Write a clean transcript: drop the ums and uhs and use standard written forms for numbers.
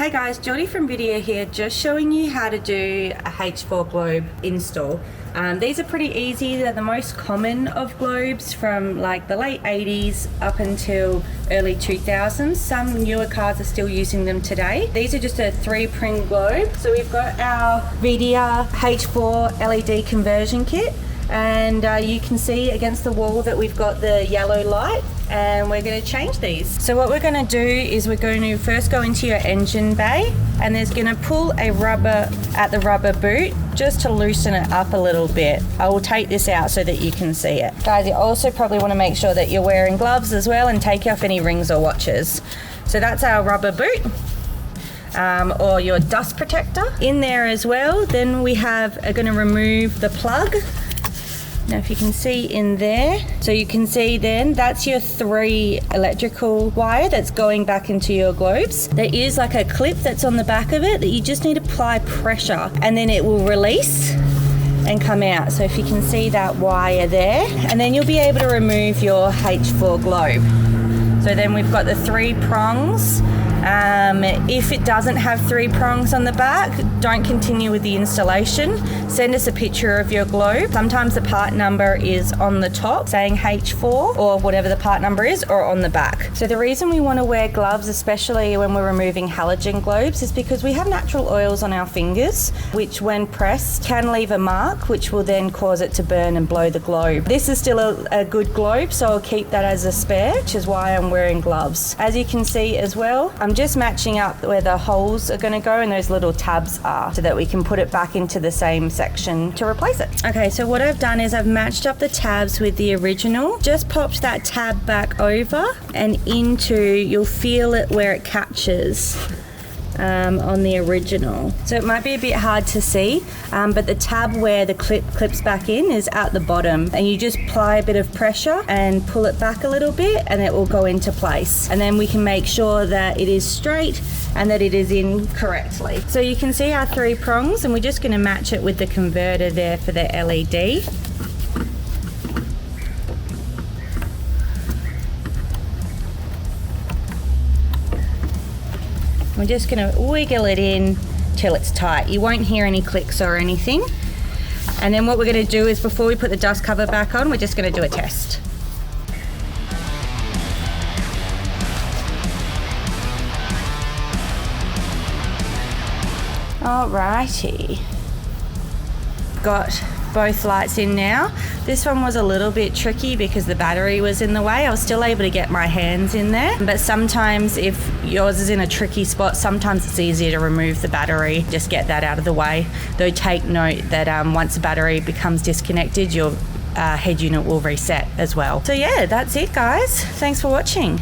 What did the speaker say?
Hey guys, Geordie from Vhedia here, just showing you how to do a H4 globe install. These are pretty easy. They're the most common of globes from like the late 80s up until early 2000s. Some newer cars are still using them today. These are just a 3-pring globe. So we've got our Vhedia H4 LED conversion kit, and you can see against the wall that we've got the yellow light, and we're going to change these. So what we're going to do is we're going to first go into your engine bay, and there's going to pull a rubber at the rubber boot just to loosen it up a little bit. I will take this out so that you can see it. Guys, you also probably want to make sure that you're wearing gloves as well and take off any rings or watches. So that's our rubber boot. Or your dust protector in there as well. Then we are going to remove the plug. Now if you can see in there, so you can see then that's your 3 electrical wire that's going back into your globes. There is like a clip that's on the back of it that you just need to apply pressure, and then it will release and come out. So if you can see that wire there, and then you'll be able to remove your H4 globe. So then we've got the 3 prongs. If it doesn't have 3 prongs on the back, don't continue with the installation. Send us a picture of your globe. Sometimes the part number is on the top saying H4 or whatever the part number is, or on the back. So the reason we want to wear gloves, especially when we're removing halogen globes, is because we have natural oils on our fingers, which when pressed can leave a mark, which will then cause it to burn and blow the globe. This is still a good globe, so I'll keep that as a spare, which is why I'm wearing gloves. As you can see as well, I'm just matching up where the holes are going to go and those little tabs are, so that we can put it back into the same section to replace it. Okay, so what I've done is I've matched up the tabs with the original, just popped that tab back over and into, you'll feel it where it catches on the original. So it might be a bit hard to see, but the tab where the clips back in is at the bottom, and you just apply a bit of pressure and pull it back a little bit and it will go into place, and then we can make sure that it is straight and that it is in correctly. So you can see our 3 prongs, and we're just going to match it with the converter there for the LED. We're just going to wiggle it in till it's tight. You won't hear any clicks or anything. And then what we're going to do is, before we put the dust cover back on, we're just going to do a test. Alrighty. Got both lights in now. This one was a little bit tricky because the battery was in the way. I was still able to get my hands in there, but sometimes if yours is in a tricky spot, sometimes it's easier to remove the battery. Just get that out of the way. Though take note that once the battery becomes disconnected, your head unit will reset as well. So yeah, that's it guys. Thanks for watching.